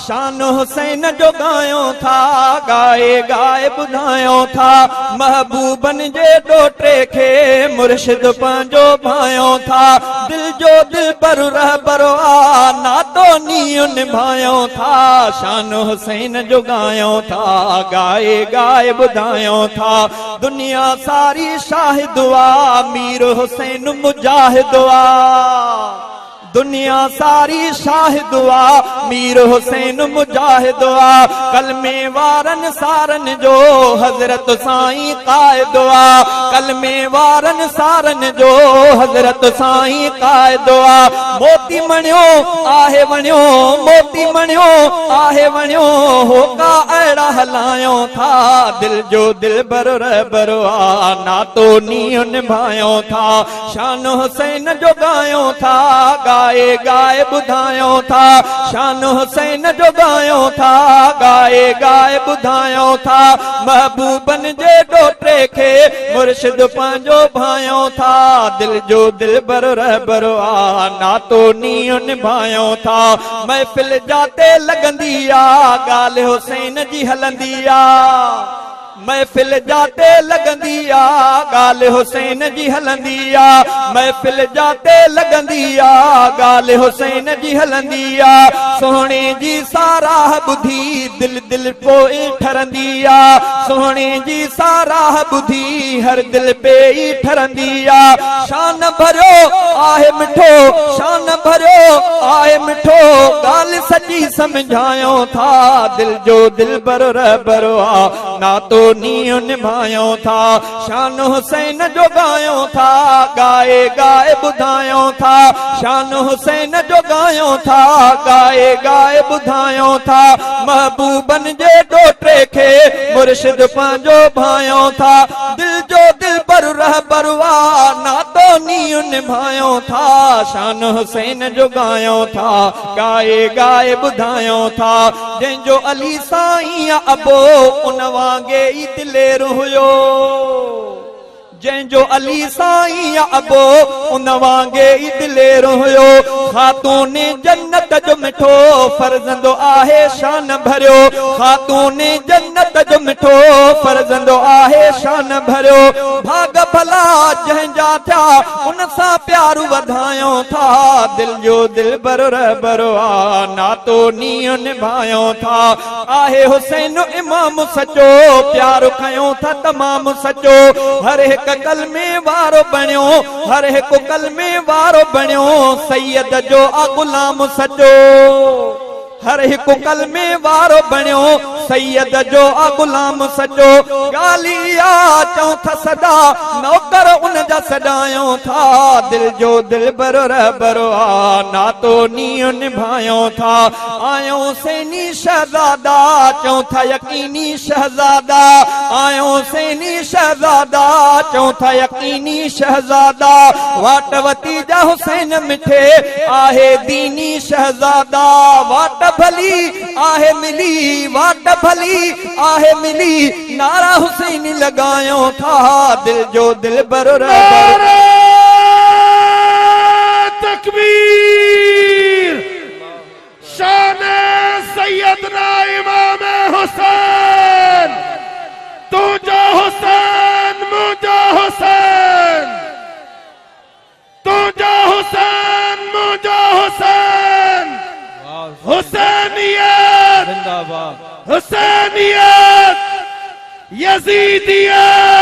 शान हुसैन जो गायो था, गाए गाए बुधायो था। महबूबन जे डोटे खे मुर्शिद पंहिंजो भायो था। दिल जो दिल पर रहबर आ, नातो नीयो निभायो था। शान हुसैन जो गायो था, गाए गाए बुधायो था। दुनिया सारी शाहिद आ, मीर हुसैन मुजाहिद आ। दुनिया सारी शाहिद आ, मीर हुसैन मुजाहिद आ। कलमे वारन सारन जो हजरत साईं कायद आ। कलमे वारन सारन जो हजरत साईं कायद आ। मोती मणियो आहे वणियो, मोती मणियो आहे वणियो, होका अड़ा हलायो था। दिल जो दिल बर रहबर आ, नातो नीयो निभायो था। शान हुसैन जो गायो था, गाए गाए बुधायो था। शान हुसैन जो गायो था, गाए गाए बुधायो था। महबूबन जे डोटे खे मुर्शिद पंहिंजो भायो था। दिल जो दिल बर रहबर आ, नातो नीयो निभायो था। महफिल जाते लगंदी आ, ॻाल्हि हुसैन जी हलंदी आ। महफिल जाते लगंदी आ, ॻाल्हि हुसैन जी हलंदी आ। महफिल जाते लगंदी आ, ॻाल्हि हुसैन जी हलंदी आ। सोहणे जी साराह ॿुधी दिल दिल पोइ ठरंदी आ। सोहणे जी साराह ॿुधी हर दिल पे ई ठरंदी आ। शान भरियो आहे मिठो, शान भरियो आहे मिठो, ॻाल्हि सॼी समझायो था। दिल जो दिल बर रहबर आ, नातो नीयो निभायो था। शान हुसैन जो गायो था, गाए गाए बुधायो था। शान हुसैन जो गायो था, गाए गाए बुधायो था। महबूबन जे डोटे खे मुर्शिद पंहिंजो भायो था। दिल जो दिल पर रहबर आ, नातो नीयो निभायो था। शान हुसैन जो गायो था, गाए गाए बुधायो था। जंहिंजो अली साईं अबो उन वांगे ई दिलेर हुयो। जंहिंजो अली साईं अबो उन वांगे ई दिलेर हुयो। ख़ातून जन्नत जो मिठो फर्ज़ंदो आहे शान भरियो। ख़ातून जन्नत जो मिठो फर्ज़ंदो आहे शान भरियो। भाग भला जंहिंजा थिया उन सां प्यार वधायो था। दिल जो दिल बर रहबर आ, नातो नीयो निभायो था। आहे हुसैन इमाम सचो, प्यार कयो था तमाम सचो। हर हिक कलमे वारो बणियो, हर हिकु कलमे वारो बणियो। सैयद जो आ गुलाम सचो, हर हिकु कलमे वारो बणियो। सैयद जो आ गुलाम सचो। गालिया चऊं था सदा, नौकर उन जा सॾायो था। दिल जो दिल बर रहबर आ, नातो नीयो निभायो था। आयो सैनी शहज़ादा, चऊं था यकीनी शहज़ादा। आयो सैनी शहज़ादा, चऊं था यकीनी शहज़ादा। वाट वती जा हुसैन मिठे, आहे दीनी शहज़ादा। वाट भली आहे मिली, वाट भली आहे मिली, नारा हुसैन लगायो था। दिल जो दिल बर रहबर। तकबीर। शान सैयदना इमाम हुसैन, तुझो हुसैन मुझो हुसैन, तुझो हुसैन मुझो हुसैन। हुसैनियत जिंदाबाद, हुसैनियत, यजीदियत।